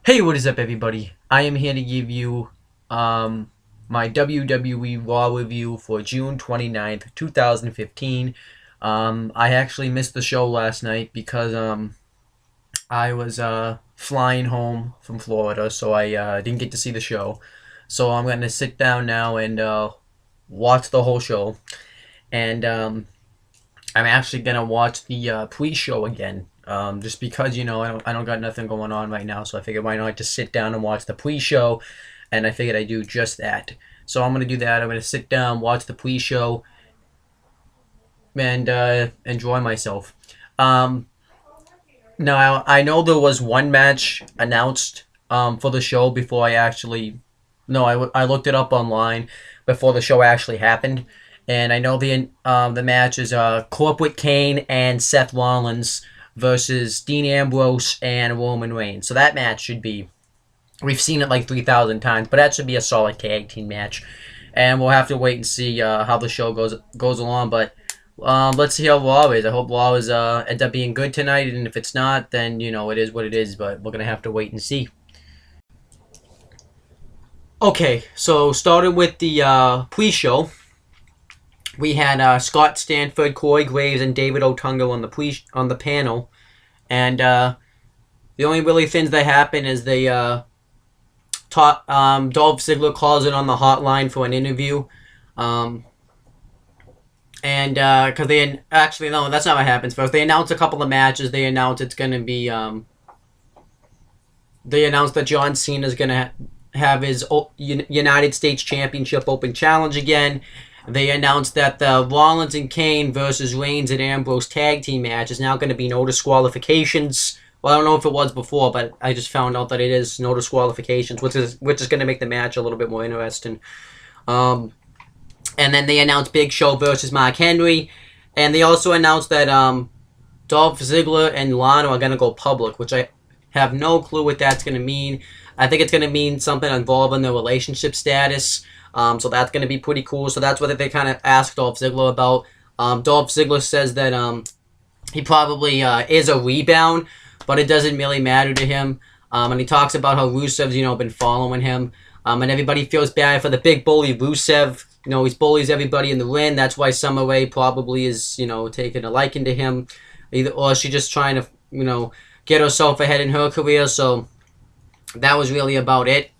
Hey, what is up, everybody? I am here to give you my WWE Raw review for June 29th, 2015. I actually missed the show last night because I was flying home from Florida, so I didn't get to see the show. So I'm going to sit down now and watch the whole show. And I'm actually going to watch the pre-show again. Just because I don't got nothing going on right now, so I figured why not just sit down and watch the pre-show, and I figured I'd do just that. So I'm gonna do that. I'm gonna sit down, watch the pre-show, and enjoy myself. Um, Now I know there was one match announced for the show before I actually no I looked it up online before the show actually happened, and I know the match is Corporate Kane and Seth Rollins versus Dean Ambrose and Roman Reigns. So that match should be, we've seen it like 3,000 times, but that should be a solid tag team match, and we'll have to wait and see how the show goes along. But let's see how Raw is. I hope Raw is end up being good tonight, and if it's not, then it is what it is. But we're gonna have to wait and see. Okay, so started with the pre-show. We had Scott Stanford, Corey Graves, and David Otunga on the panel, and the only really things that happen is they Dolph Ziggler calls in on the hotline for an interview, um, and because they actually no, that's not what happens first. They announce a couple of matches. They announce it's gonna be they announced that John Cena is gonna have his United States Championship Open Challenge again. They announced that the Rollins and Kane versus Reigns and Ambrose tag team match is now going to be no disqualifications. Well, I don't know if it was before, but I just found out that it is no disqualifications, which is going to make the match a little bit more interesting. And then they announced Big Show versus Mark Henry, and they also announced that Dolph Ziggler and Lana are going to go public, which I have no clue what that's going to mean. I think it's going to mean something involving their relationship status. So that's going to be pretty cool. So that's what they kind of asked Dolph Ziggler about. Dolph Ziggler says that he probably is a rebound, but it doesn't really matter to him. And he talks about how Rusev's, been following him. And everybody feels bad for the big bully Rusev. He bullies everybody in the ring. That's why Summer Rae probably is, taking a liking to him. Or she's just trying to, get herself ahead in her career. So that was really about it.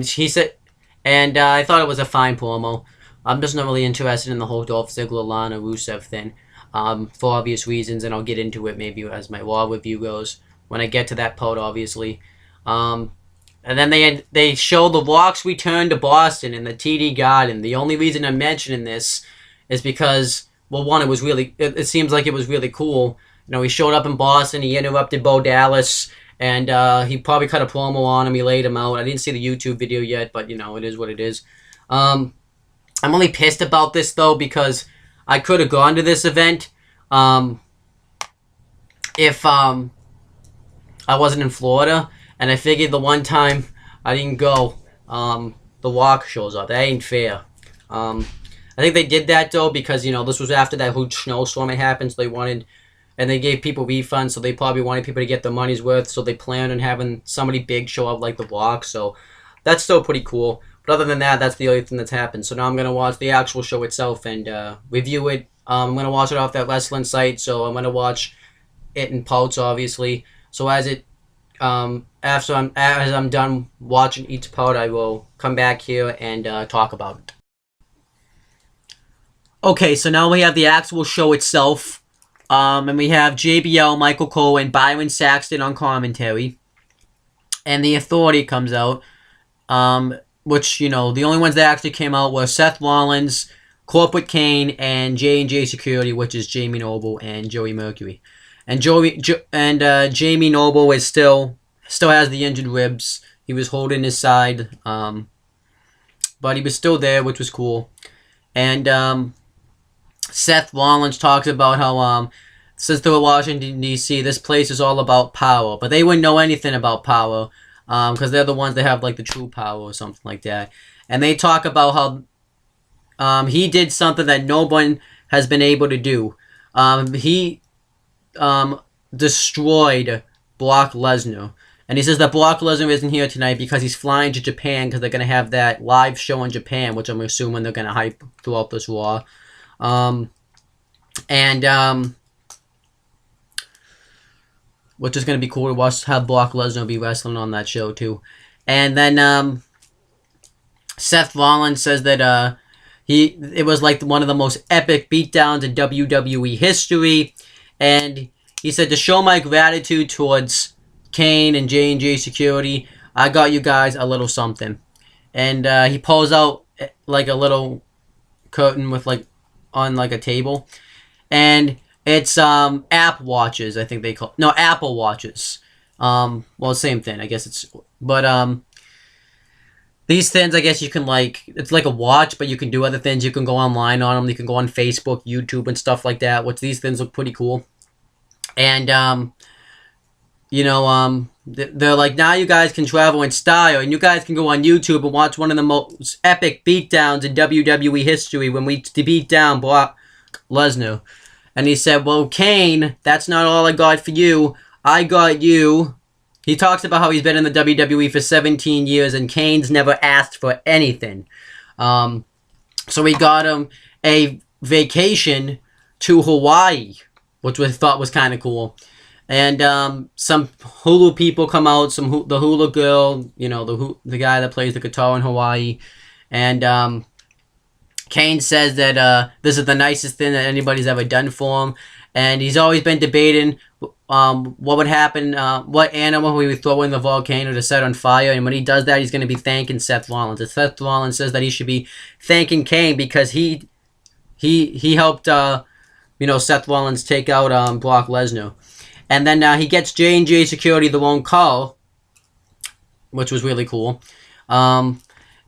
He said... And I thought it was a fine promo. I'm just not really interested in the whole Dolph Ziggler, Lana, Rusev thing, for obvious reasons, and I'll get into it maybe as my Raw review goes, when I get to that part, obviously. And then they show The Rock's return to Boston in the TD Garden. The only reason I'm mentioning this is because, well, one, it seems like it was really cool. He showed up in Boston, he interrupted Bo Dallas, and he probably cut a promo on him. He laid him out. I didn't see the YouTube video yet, but, it is what it is. I'm only pissed about this, though, because I could have gone to this event if I wasn't in Florida. And I figured the one time I didn't go, The Rock shows up. That ain't fair. I think they did that, though, because, this was after that huge snowstorm had happened, so they wanted... And they gave people refunds, so they probably wanted people to get their money's worth, so they planned on having somebody big show up like The Rock, so that's still pretty cool. But other than that, that's the only thing that's happened. So now I'm going to watch the actual show itself and review it. I'm going to watch it off that wrestling site, so I'm going to watch it in parts, obviously. So as I'm done watching each part, I will come back here and talk about it. Okay, so now we have the actual show itself. And we have JBL, Michael Cole, and Byron Saxton on commentary. And the Authority comes out. Which, the only ones that actually came out were Seth Rollins, Corporate Kane, and J&J Security, which is Jamie Noble and Joey Mercury. And Jamie Noble is still has the injured ribs. He was holding his side. But he was still there, which was cool. And Seth Rollins talks about how since they were Washington, D.C., this place is all about power. But they wouldn't know anything about power because they're the ones that have like the true power or something like that. And they talk about how he did something that no one has been able to do. He destroyed Brock Lesnar. And he says that Brock Lesnar isn't here tonight because he's flying to Japan because they're going to have that live show in Japan, which I'm assuming they're going to hype throughout this Raw. Which is going to be cool to watch, have Brock Lesnar be wrestling on that show too. And then Seth Rollins says that it was like one of the most epic beatdowns in WWE history. And he said, to show my gratitude towards Kane and J&J Security, I got you guys a little something. And he pulls out like a little curtain with like on like a table. And it's app watches, I think they call. No, Apple watches. Well, same thing, I guess it's. But these things, I guess you can like. It's like a watch, but you can do other things. You can go online on them. You can go on Facebook, YouTube, and stuff like that. Which these things look pretty cool. And they're like, now you guys can travel in style, and you guys can go on YouTube and watch one of the most epic beatdowns in WWE history when we beat down Brock Lesnar. And he said, well, Kane, that's not all I got for you. I got you. He talks about how he's been in the WWE for 17 years and Kane's never asked for anything. So we got him a vacation to Hawaii, which we thought was kind of cool. And some Hulu people come out, the Hula girl, the guy that plays the guitar in Hawaii. And Kane says that this is the nicest thing that anybody's ever done for him. And he's always been debating what would happen, what animal he would throw in the volcano to set on fire. And when he does that, he's going to be thanking Seth Rollins. And Seth Rollins says that he should be thanking Kane because he helped Seth Rollins take out Brock Lesnar. And then he gets J&J Security the one call, which was really cool. And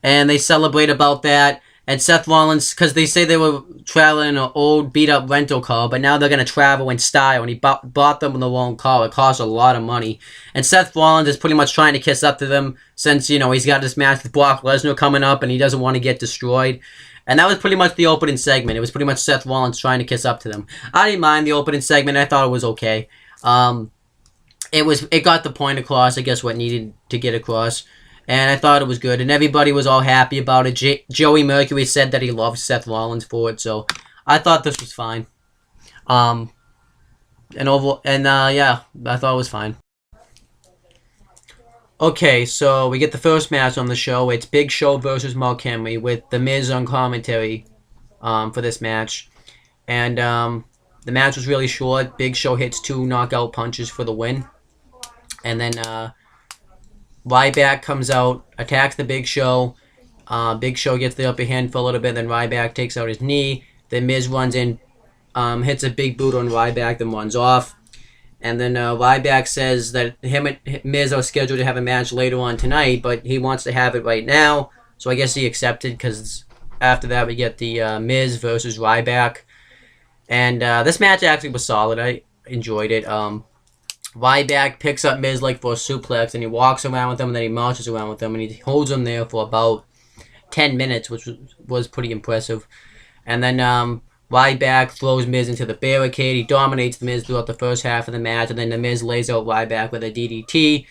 they celebrate about that. And Seth Rollins, because they say they were traveling in an old beat-up rental car, but now they're going to travel in style. And he bought them the wrong car. It cost a lot of money. And Seth Rollins is pretty much trying to kiss up to them since, he's got this match with Brock Lesnar coming up and he doesn't want to get destroyed. And that was pretty much the opening segment. It was pretty much Seth Rollins trying to kiss up to them. I didn't mind the opening segment. I thought it was okay. It got the point across, I guess, what needed to get across. And I thought it was good. And everybody was all happy about it. Joey Mercury said that he loved Seth Rollins for it. So I thought this was fine. I thought it was fine. Okay, so we get the first match on the show. It's Big Show versus Mokami with The Miz on commentary for this match. And the match was really short. Big Show hits 2 knockout punches for the win. And then Ryback comes out, attacks the Big Show. Big Show gets the upper hand for a little bit, then Ryback takes out his knee. Then Miz runs in, hits a big boot on Ryback, then runs off. And then Ryback says that him and Miz are scheduled to have a match later on tonight, but he wants to have it right now. So I guess he accepted, because after that we get the Miz versus Ryback. And this match actually was solid. I enjoyed it. Ryback picks up Miz like for a suplex, and he walks around with him, and then he marches around with him, and he holds him there for about 10 minutes, which was pretty impressive. And then Ryback throws Miz into the barricade. He dominates the Miz throughout the first half of the match, and then the Miz lays out Ryback with a DDT.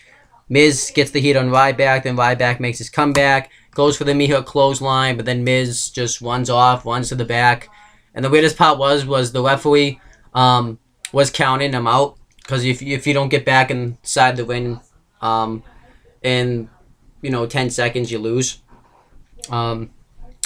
Miz gets the heat on Ryback, then Ryback makes his comeback, goes for the Mihawk clothesline, but then Miz just runs off, runs to the back. And the weirdest part was the referee was counting him out. Because if you don't get back inside the ring in 10 seconds, you lose. And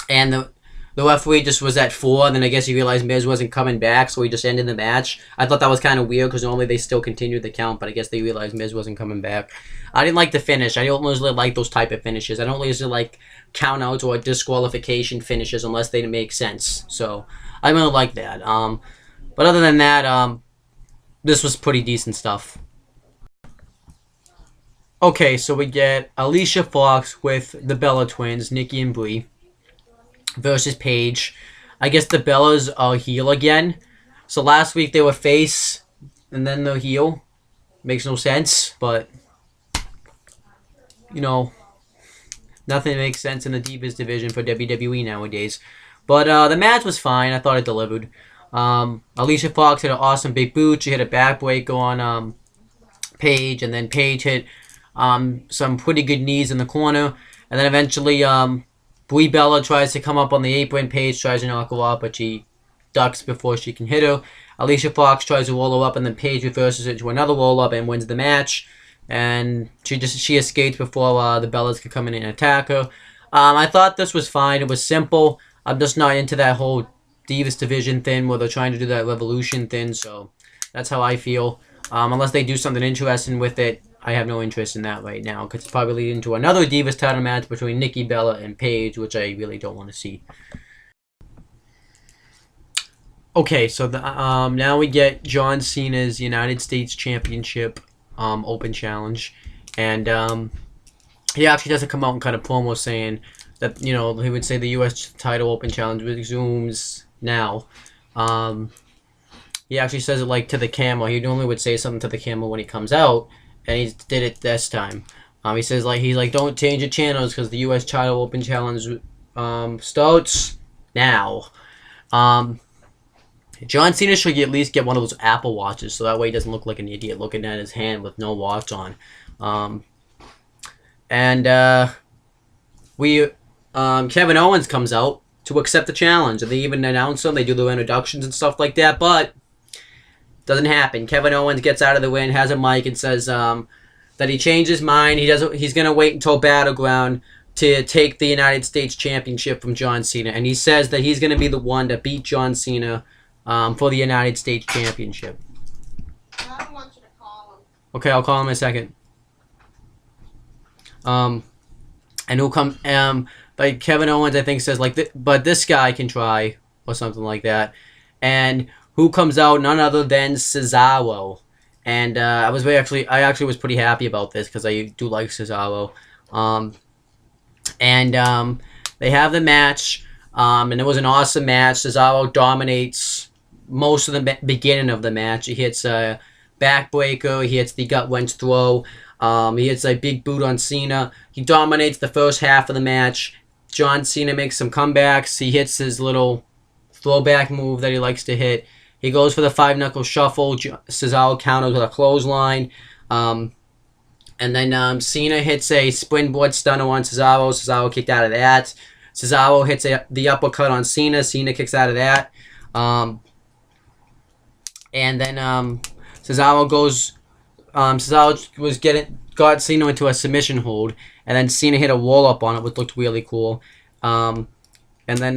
the referee just was at 4, and then I guess he realized Miz wasn't coming back, so he just ended the match. I thought that was kind of weird, because normally they still continued the count, but I guess they realized Miz wasn't coming back. I didn't like the finish. I don't usually like those type of finishes. I don't usually like count-outs or disqualification finishes unless they make sense. So I really like that. But other than that, this was pretty decent stuff. Okay, so we get Alicia Fox with the Bella twins, Nikki and Brie, versus Paige. I guess the Bellas are heel again. So last week they were face, and then they're heel. Makes no sense, but nothing makes sense in the Divas division for WWE nowadays. But the match was fine. I thought it delivered. Alicia Fox hit an awesome big boot. She hit a backbreaker on Paige, and then Paige hit some pretty good knees in the corner. And then eventually, Brie Bella tries to come up on the apron. Paige tries to knock her off, but she ducks before she can hit her. Alicia Fox tries to roll her up, and then Paige reverses it to another roll-up and wins the match. And she escapes before the Bellas could come in and attack her. I thought this was fine. It was simple. I'm just not into that whole Divas division thing where they're trying to do that Revolution thing, so that's how I feel. Unless they do something interesting with it, I have no interest in that right now, because it's probably leading to another Divas title match between Nikki Bella and Paige, which I really don't want to see. Okay, so now we get John Cena's United States Championship Open Challenge, and he actually doesn't come out and kind of promo saying that, he would say the U.S. title Open Challenge resumes now. He actually says it to the camera. He normally would say something to the camera when he comes out, and he did it this time. He says don't change your channels because the U.S. title Open Challenge starts now. John Cena should at least get one of those Apple Watches, so that way he doesn't look like an idiot looking at his hand with no watch on. Kevin Owens comes out to accept the challenge, and they even announce them. They do their introductions and stuff like that, but doesn't happen. Kevin Owens gets out of the ring, has a mic, and says that he changed his mind. He's gonna wait until Battleground to take the United States Championship from John Cena, and he says that he's gonna be the one to beat John Cena for the United States Championship. I want you to call him. Okay, I'll call him in a second. And who come? Kevin Owens, I think, says but this guy can try, or something like that. And who comes out? None other than Cesaro. And I actually was pretty happy about this because I do like Cesaro. They have the match, and it was an awesome match. Cesaro dominates most of the beginning of the match. He hits a backbreaker. He hits the gut wrench throw. He hits a big boot on Cena. He dominates the first half of the match. John Cena makes some comebacks. He hits his little throwback move that he likes to hit. He goes for the 5-knuckle shuffle. Cesaro counters with a clothesline. And then Cena hits a springboard stunner on Cesaro. Cesaro kicked out of that. Cesaro hits the uppercut on Cena. Cena kicks out of that. And then Cesaro got Cena into a submission hold, and then Cena hit a roll up on it, which looked really cool. And then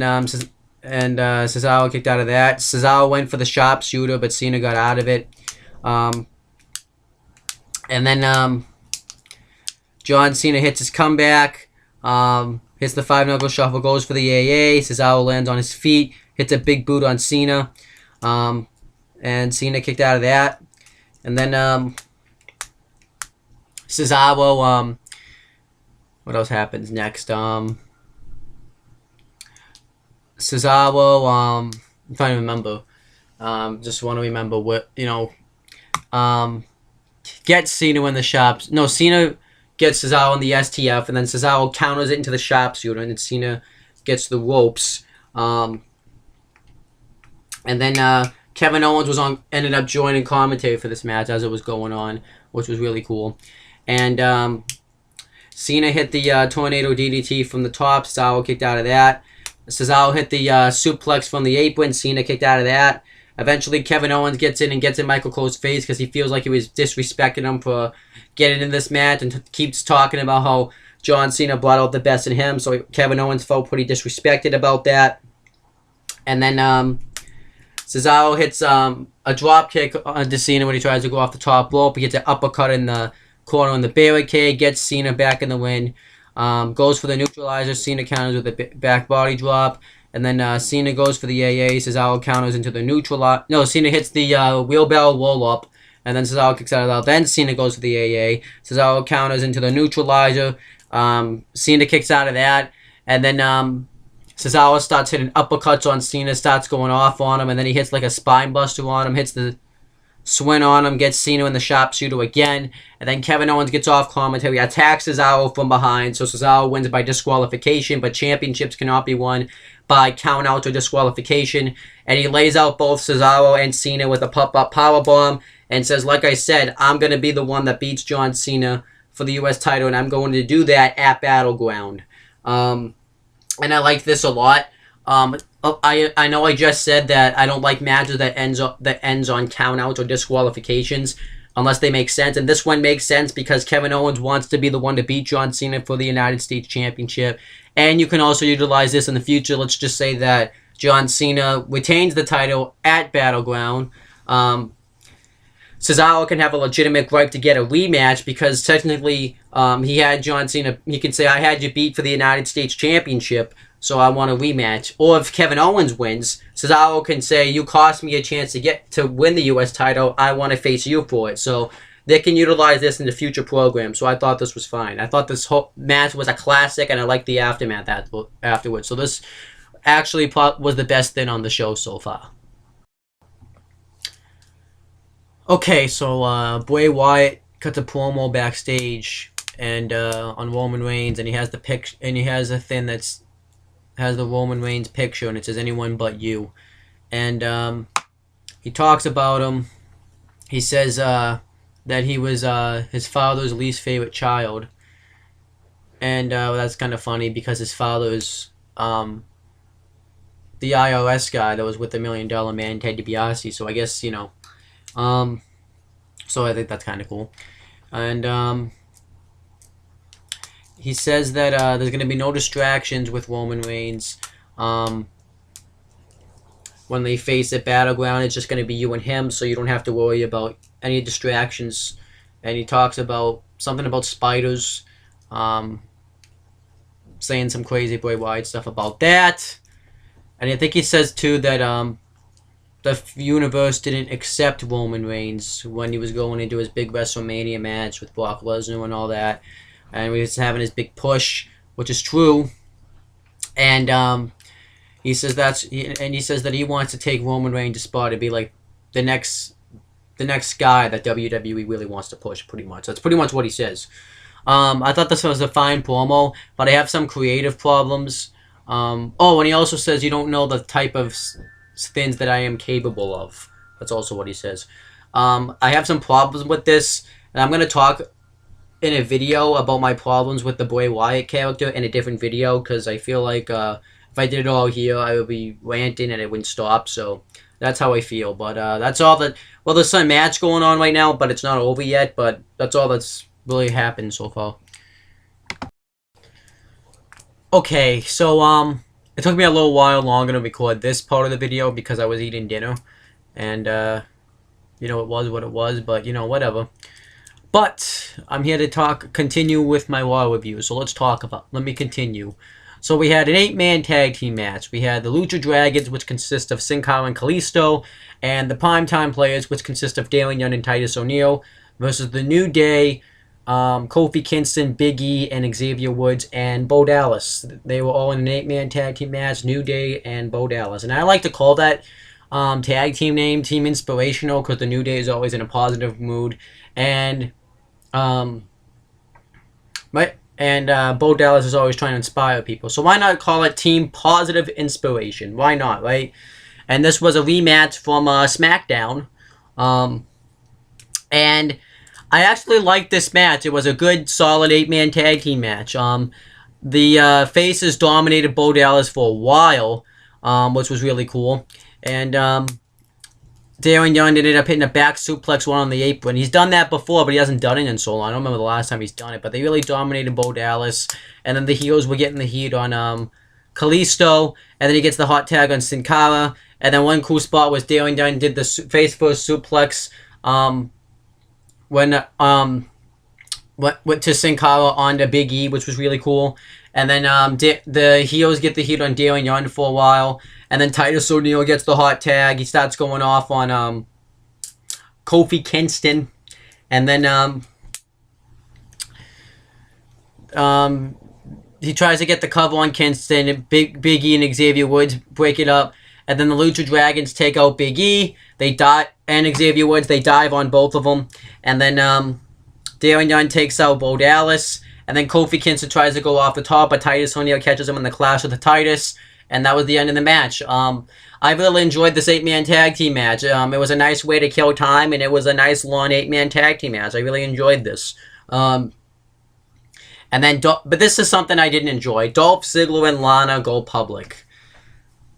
Cesaro kicked out of that. Cesaro went for the sharpshooter, but Cena got out of it. And then John Cena hits his comeback, hits the 5-knuckle shuffle, goes for the AA. Cesaro lands on his feet, hits a big boot on Cena, and Cena kicked out of that. And then Cesaro, what else happens next? Cesaro, I'm trying to remember. Just want to remember what, gets Cena in the shops. No, Cena gets Cesaro in the STF, and then Cesaro counters it into the sharpshooter, and then Cena gets the ropes. And then Kevin Owens ended up joining commentary for this match as it was going on, which was really cool. And Cena hit the tornado DDT from the top. Cesaro kicked out of that. Cesaro hit the suplex from the apron. Cena kicked out of that. Eventually, Kevin Owens gets in and gets in Michael Cole's face because he feels like he was disrespecting him for getting in this match, and keeps talking about how John Cena brought out the best in him. So Kevin Owens felt pretty disrespected about that. And then Cesaro hits a drop kick onto Cena when he tries to go off the top rope. He gets an uppercut in the corner on the barricade, gets Cena back in the win. Goes for the neutralizer. Cena counters with a back body drop. And then Cena goes for the AA. Cesaro counters into the neutralizer. No, Cena hits the wheelbarrow roll-up. And then Cesaro kicks out of that. Then Cena goes for the AA. Cesaro counters into the neutralizer. Cena kicks out of that. And then Cesaro starts hitting uppercuts on Cena. Starts going off on him. And then he hits like a spine buster on him. Hits the swing on him. Gets Cena in the sharpshooter again. And then Kevin Owens gets off commentary. Attacks Cesaro from behind. So Cesaro wins by disqualification. But championships cannot be won by count out or disqualification. And he lays out both Cesaro and Cena with a pop-up powerbomb and says, like I said, I'm going to be the one that beats John Cena for the U.S. title, and I'm going to do that at Battleground. And I like this a lot. I know I just said that I don't like matches that ends on countouts or disqualifications unless they make sense, and this one makes sense because Kevin Owens wants to be the one to beat John Cena for the United States Championship, and you can also utilize this in the future. Let's just say that John Cena retains the title at Battleground. Cesaro can have a legitimate gripe to get a rematch because technically he had John Cena. He can say, I had you beat for the United States Championship, so I want a rematch. Or if Kevin Owens wins, Cesaro can say, you cost me a chance to win the U.S. title. I want to face you for it. So they can utilize this in the future program. So I thought this was fine. I thought this whole match was a classic, and I liked the aftermath afterwards. So this actually was the best thing on the show so far. Okay, so Bray Wyatt cuts a promo backstage and on Roman Reigns, and he has a thing that's has the Roman Reigns picture, and it says anyone but you. And he talks about him. He says that he was his father's least favorite child. And that's kind of funny because his father's the IRS guy that was with the $1 Million Man, Ted DiBiase. So I guess, so I think that's kind of cool. And he says that there's going to be no distractions with Roman Reigns. When they face at Battleground, it's just going to be you and him, so you don't have to worry about any distractions. And he talks about something about spiders, saying some crazy Bray Wyatt stuff about that. And I think he says, too, that the universe didn't accept Roman Reigns when he was going into his big WrestleMania match with Brock Lesnar and all that. And he was having his big push, which is true. And he says that he wants to take Roman Reigns' spot to be like the next guy that WWE really wants to push. Pretty much, that's pretty much what he says. I thought this was a fine promo, but I have some creative problems. And he also says you don't know the type of things that I am capable of. That's also what he says. I have some problems with this, and I'm going to talk in a video about my problems with the Bray Wyatt character in a different video, because I feel like if I did it all here, I would be ranting and it wouldn't stop. So that's how I feel. But that's all that. Well, there's some match going on right now, but it's not over yet. But that's all that's really happened so far. Okay, so it took me a little while longer to record this part of the video because I was eating dinner, and it was what it was. But whatever. But I'm here to continue with my Raw review. So let me continue. So we had an 8-man tag team match. We had the Lucha Dragons, which consist of Sin Cara and Kalisto, and the Primetime Players, which consist of Darren Young and Titus O'Neil, versus the New Day, Kofi Kingston, Big E, and Xavier Woods, and Bo Dallas. They were all in an 8-man tag team match, New Day and Bo Dallas. And I like to call that tag team name Team Inspirational, because the New Day is always in a positive mood. And Bo Dallas is always trying to inspire people. So why not call it Team Positive Inspiration? Why not, right? And this was a rematch from SmackDown. And I actually liked this match. It was a good, solid 8-man tag team match. The Faces dominated Bo Dallas for a while, which was really cool. And Darren Young ended up hitting a back suplex one on the apron. He's done that before, but he hasn't done it in so long. I don't remember the last time he's done it, but they really dominated Bo Dallas. And then the heels were getting the heat on Kalisto, and then he gets the hot tag on Sin Cara. And then one cool spot was Darren Young did the face first suplex when went to Sin Cara onto Big E, which was really cool. And then the heels get the heat on Darren Young for a while. And then Titus O'Neil gets the hot tag. He starts going off on Kofi Kingston. And then he tries to get the cover on Kingston. And Big E and Xavier Woods break it up. And then the Lucha Dragons take out Big E. They dive, and Xavier Woods, they dive on both of them. And then Darren Young takes out Bo Dallas. And then Kofi Kingston tries to go off the top, but Titus O'Neil catches him in the clash with the Titus. And that was the end of the match. I really enjoyed this 8-man tag team match. It was a nice way to kill time, and it was a nice long 8-man tag team match. I really enjoyed this. And then, but this is something I didn't enjoy. Dolph Ziggler and Lana go public.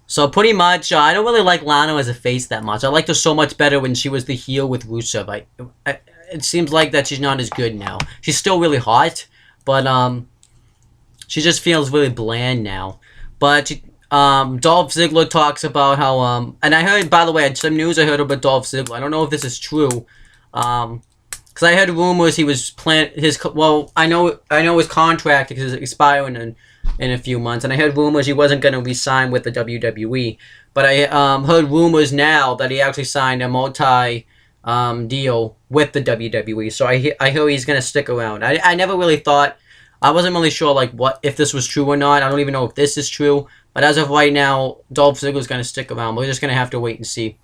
So pretty much, I don't really like Lana as a face that much. I liked her so much better when she was the heel with Rusev. It seems like that she's not as good now. She's still really hot, but she just feels really bland now. But Dolph Ziggler talks about how and I heard, by the way, some news I heard about Dolph Ziggler. I don't know if this is true, because I heard rumors he was I know his contract is expiring in a few months, and I heard rumors he wasn't going to re-sign with the WWE. But I heard rumors now that he actually signed a multi deal with the WWE. So I hear he's going to stick around. I never really thought. I wasn't really sure like if this was true or not. I don't even know if this is true. But as of right now, Dolph Ziggler's going to stick around. We're just going to have to wait and see.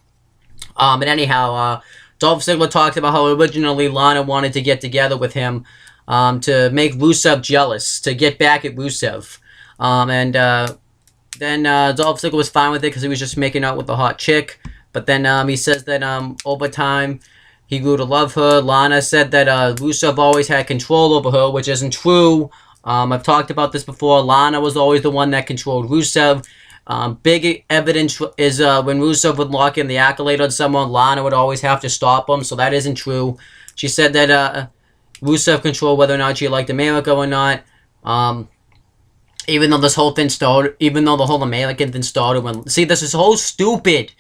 But anyhow, Dolph Ziggler talked about how originally Lana wanted to get together with him to make Rusev jealous, to get back at Rusev. Then Dolph Ziggler was fine with it because he was just making out with the hot chick. But then he says that over time, he grew to love her. Lana said that Rusev always had control over her, which isn't true. I've talked about this before. Lana was always the one that controlled Rusev. Big evidence is when Rusev would lock in the accolade on someone, Lana would always have to stop him, so that isn't true. She said that Rusev controlled whether or not she liked America or not. Even though the whole American thing started when... See, this is so stupid.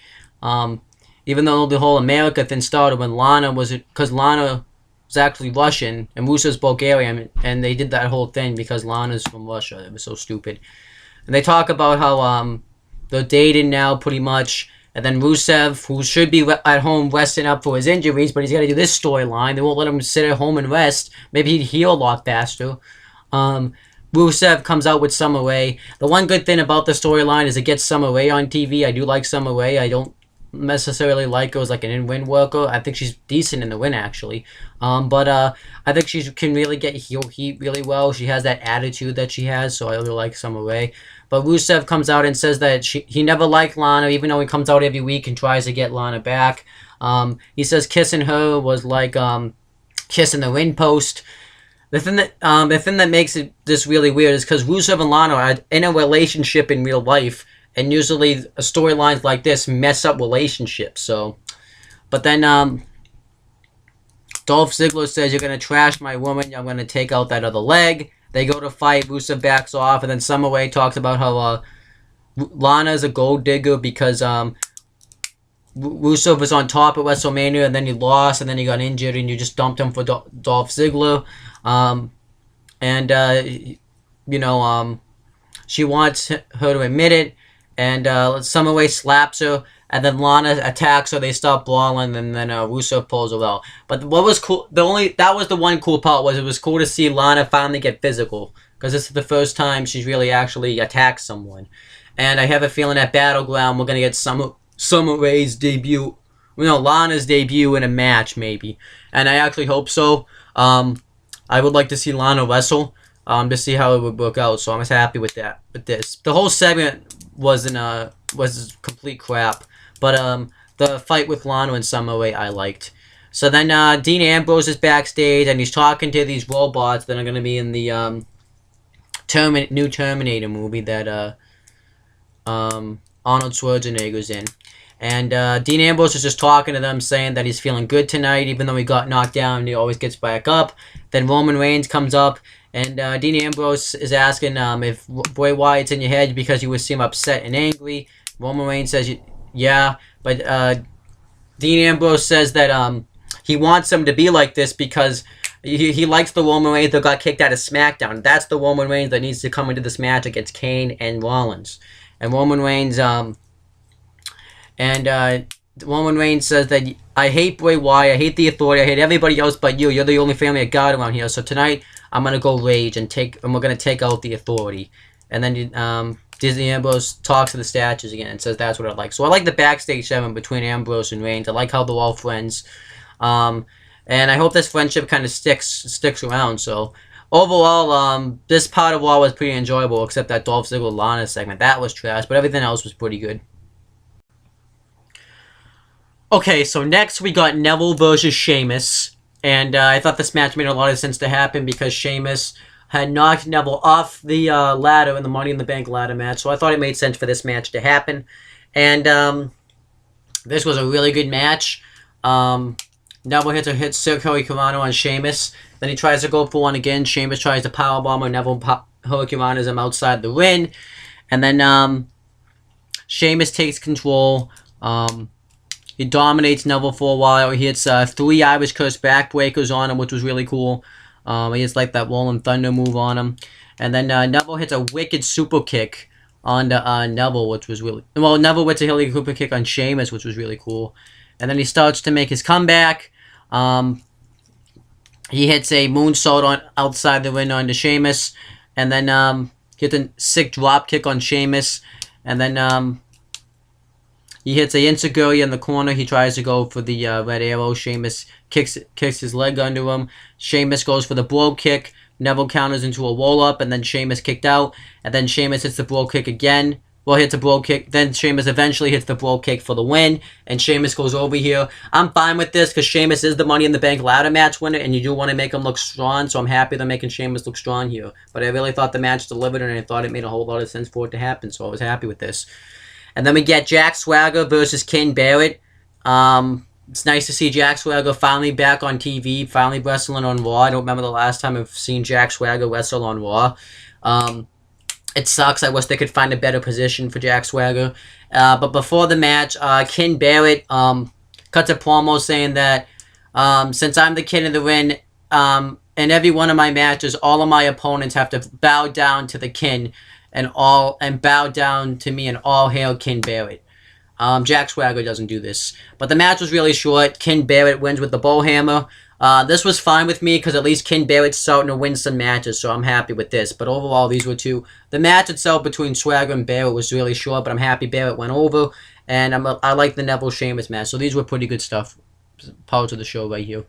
Even though the whole America thing started when Lana was... Because Lana was actually Russian, and Rusev's Bulgarian, and they did that whole thing because Lana's from Russia. It was so stupid. And they talk about how they're dating now, pretty much. And then Rusev, who should be at home resting up for his injuries, but he's got to do this storyline. They won't let him sit at home and rest. Maybe he'd heal a lot faster. Rusev comes out with Summer Rae. The one good thing about the storyline is it gets Summer Rae on TV. I do like Summer Rae. I don't necessarily like her as like an in-win worker. I think she's decent in the win, actually. But I think she can really get heel heat really well. She has that attitude that she has, so I really like Summer Rae. But Rusev comes out and says that he never liked Lana, even though he comes out every week and tries to get Lana back. He says kissing her was like kissing the ring post. The thing that makes this really weird is because Rusev and Lana are in a relationship in real life, and usually storylines like this mess up relationships. So, but then Dolph Ziggler says, "You're gonna trash my woman. I'm gonna take out that other leg." They go to fight. Rusev backs off, and then Summer Rae talks about how Lana is a gold digger because Rusev was on top at WrestleMania, and then he lost, and then he got injured, and you just dumped him for Dolph Ziggler. She wants her to admit it, and Summer Rae slaps her, and then Lana attacks her. They stop brawling, and then Rusev pulls her out. But what was cool, that was the one cool part, was it was cool to see Lana finally get physical, because this is the first time she's really actually attacked someone. And I have a feeling at Battleground we're gonna get Summer Rae's debut, Lana's debut in a match maybe, and I actually hope so. I would like to see Lana wrestle, to see how it would work out. So I'm just happy with that. With this, the whole segment was complete crap, but the fight with Lana and Summer Rae I liked. So then Dean Ambrose is backstage and he's talking to these robots that are going to be in the new Terminator movie that Arnold Schwarzenegger's in. And Dean Ambrose is just talking to them, saying that he's feeling good tonight, even though he got knocked down and he always gets back up. Then Roman Reigns comes up, and Dean Ambrose is asking if Bray Wyatt's in your head because you would seem upset and angry. Roman Reigns says, yeah, but Dean Ambrose says that he wants him to be like this because he likes the Roman Reigns that got kicked out of SmackDown. That's the Roman Reigns that needs to come into this match against Kane and Rollins. And Roman Reigns... Roman Reigns says that I hate Bray Wyatt, I hate the Authority, I hate everybody else but you. You're the only family I got around here. So tonight I'm gonna go rage and we're gonna take out the Authority. And then Disney Ambrose talks to the statues again and says that's what I like. So I like the backstage segment between Ambrose and Reigns. I like how they're all friends, and I hope this friendship kind of sticks around. So overall, this part of Raw was pretty enjoyable, except that Dolph Ziggler Lana segment. That was trash, but everything else was pretty good. Okay, so next we got Neville versus Sheamus, and I thought this match made a lot of sense to happen because Sheamus had knocked Neville off the ladder in the Money in the Bank ladder match, so I thought it made sense for this match to happen. And this was a really good match. Neville hits Hurricanrana on Sheamus. Then he tries to go for one again. Sheamus tries to powerbomb him. Neville Hurricanranas him outside the ring. And then Sheamus takes control. He dominates Neville for a while. He hits 3 Irish Curse backbreakers on him, which was really cool. He hits like that Rolling Thunder move on him. And then Neville hits a wicked super kick on Neville, which was really... Well, Neville hits a hilly super kick on Sheamus, which was really cool. And then he starts to make his comeback. He hits a moonsault outside the ring onto Sheamus. And then hits a sick drop kick on Sheamus. And then he hits a Insecurity in the corner. He tries to go for the Red Arrow. Sheamus kicks his leg under him. Sheamus goes for the Bro kick. Neville counters into a roll-up, and then Sheamus kicked out. And then Sheamus hits the Bro kick again. Well, hits a Bro kick. Then Sheamus eventually hits the Bro kick for the win. And Sheamus goes over here. I'm fine with this because Sheamus is the Money in the Bank ladder match winner, and you do want to make him look strong. So I'm happy they're making Sheamus look strong here. But I really thought the match delivered, and I thought it made a whole lot of sense for it to happen. So I was happy with this. And then we get Jack Swagger versus Ken Barrett. It's nice to see Jack Swagger finally back on TV, finally wrestling on Raw. I don't remember the last time I've seen Jack Swagger wrestle on Raw. It sucks. I wish they could find a better position for Jack Swagger. But before the match, Ken Barrett cuts a promo saying that since I'm the king of the ring, in every one of my matches, all of my opponents have to bow down to the king and bow down to me and all hail Ken Barrett. Jack Swagger doesn't do this. But the match was really short. Ken Barrett wins with the Bowhammer. This was fine with me because at least Ken Barrett's starting to win some matches, so I'm happy with this. But overall, these were two. The match itself between Swagger and Barrett was really short, but I'm happy Barrett went over. And I like the Neville Sheamus match. So these were pretty good stuff. Parts of the show right here.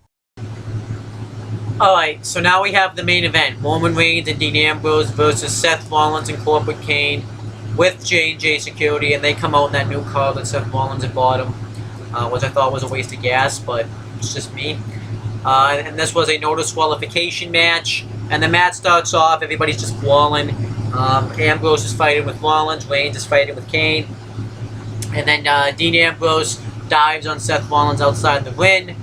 Alright, so now we have the main event. Roman Reigns and Dean Ambrose versus Seth Rollins and Corporate Kane with J&J Security, and they come out in that new car that Seth Rollins had bought him, which I thought was a waste of gas, but it's just me. And this was a no disqualification match, and the match starts off, everybody's just brawling. Ambrose is fighting with Rollins, Reigns is fighting with Kane, and then Dean Ambrose dives on Seth Rollins outside the ring,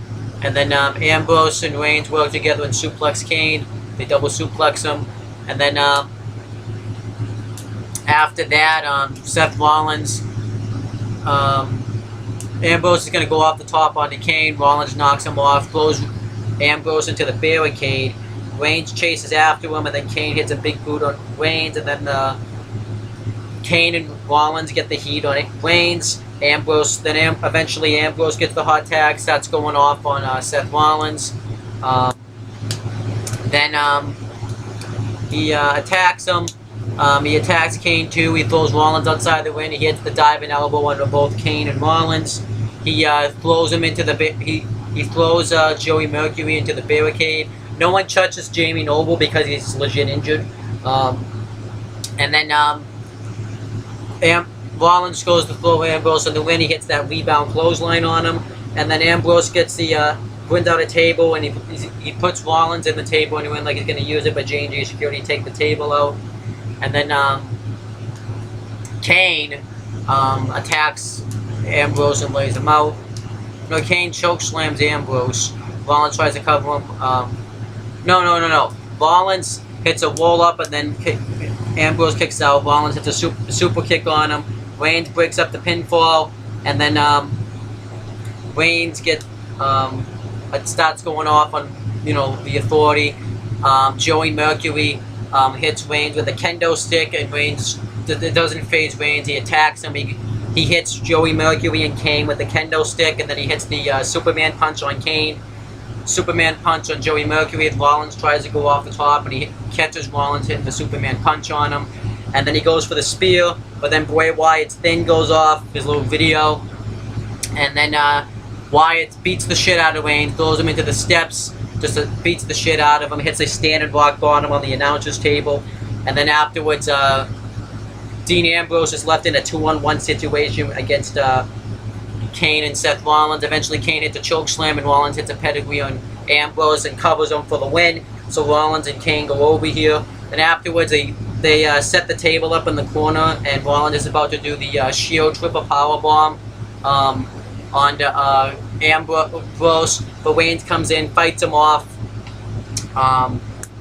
and then Ambrose and Reigns work together and suplex Kane. They double suplex him, and then after that, Seth Rollins, Ambrose is going to go off the top onto Kane. Rollins knocks him off, throws Ambrose into the barricade. Reigns chases after him, and then Kane hits a big boot on Reigns, and then Kane and Rollins get the heat on Reigns. Ambrose, then eventually Ambrose gets the hot tag, starts going off on Seth Rollins. Then he attacks him. He attacks Kane too. He throws Rollins outside the ring. He hits the diving elbow under both Kane and Rollins. He throws him into the he throws Joey Mercury into the barricade. No one touches Jamie Noble because he's legit injured. And then Rollins goes to throw Ambrose in the ring. He hits that rebound clothesline on him, and then Ambrose gets the brings out a table, and he puts Rollins in the table and he went like he's going to use it, but J&J Security take the table out. And then Kane attacks Ambrose and lays him out. No, Kane choke slams Ambrose. Rollins tries to cover him. No. Rollins hits a roll up, and then Ambrose kicks out. Rollins hits a super kick on him. Reigns breaks up the pinfall, and then Reigns starts going off on the Authority. Joey Mercury hits Reigns with a kendo stick, and Reigns it doesn't phase Reigns. He attacks him. He hits Joey Mercury and Kane with the kendo stick, and then he hits the Superman punch on Kane. Superman punch on Joey Mercury. Rollins tries to go off the top, and he catches Rollins hitting the Superman punch on him. And then he goes for the spear, but then Bray Wyatt's thing goes off, his little video. And then Wyatt beats the shit out of Reigns, throws him into the steps, just beats the shit out of him, hits a standard rock bottom on the announcer's table. And then afterwards, Dean Ambrose is left in a 2-on-1 situation against Kane and Seth Rollins. Eventually Kane hits a choke slam, and Rollins hits a pedigree on Ambrose and covers him for the win. So Rollins and Kane go over here. And afterwards, they set the table up in the corner, and Rollins is about to do the Shield triple powerbomb on Ambrose. But Wayne comes in, fights him off,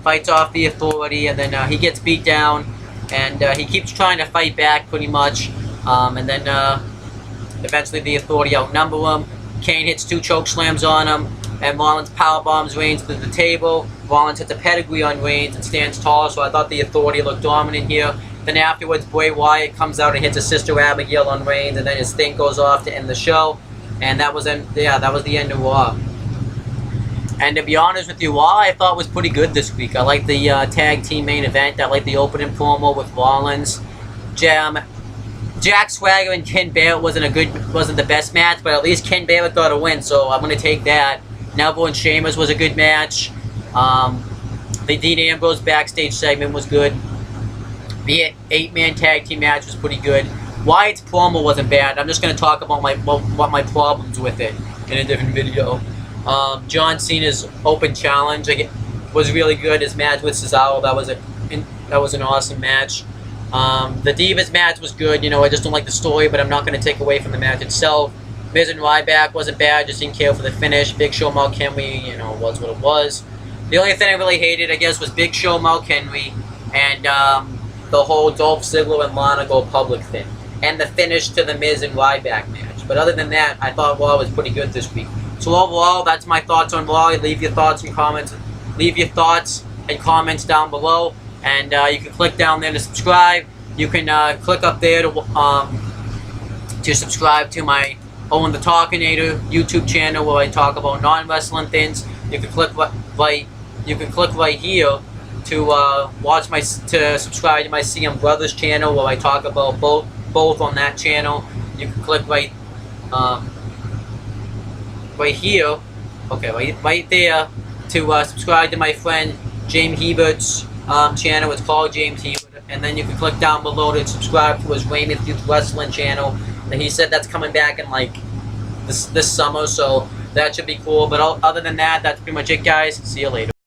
fights off the Authority, and then he gets beat down, and he keeps trying to fight back pretty much, and then eventually the Authority outnumber him. Kane hits 2 choke slams on him, and Rollins powerbombs Reigns through the table. Rollins hits a pedigree on Reigns and stands tall, so I thought the Authority looked dominant here. Then afterwards, Bray Wyatt comes out and hits a Sister Abigail on Reigns, and then his thing goes off to end the show. And that was the end of Raw. And to be honest with you, Raw I thought was pretty good this week. I liked the tag team main event. I liked the opening promo with Rollins. Jack Swagger and Ken Barrett wasn't the best match, but at least Ken Barrett got a win, so I'm gonna take that. Neville and Sheamus was a good match. The Dean Ambrose backstage segment was good. The 8-man tag team match was pretty good. Wyatt's promo wasn't bad. I'm just gonna talk about what my problems with it in a different video. John Cena's open challenge was really good. His match with Cesaro, that was an awesome match. The Divas match was good. You know, I just don't like the story, but I'm not going to take away from the match itself. Miz and Ryback wasn't bad, just didn't care for the finish. Big Show, Mark Henry, you know, was what it was. The only thing I really hated, I guess, was Big Show, Mark Henry, and the whole Dolph Ziggler and Lana go public thing, and the finish to the Miz and Ryback match. But other than that, I thought Raw was pretty good this week. So overall, that's my thoughts on Raw. Leave your thoughts and comments. Leave your thoughts and comments down below. And you can click down there to subscribe. You can click up there to subscribe to my Owen the Talkinator YouTube channel, where I talk about non-wrestling things. You can click right here to subscribe to my CM Brothers channel, where I talk about both on that channel. You can click right here, okay, right there to subscribe to my friend James Hebert's channel. It's called James Hebert. And then you can click down below to subscribe to his Raymond Youth Wrestling channel. And he said that's coming back in like this summer, so that should be cool. But other than that, that's pretty much it, guys. See you later.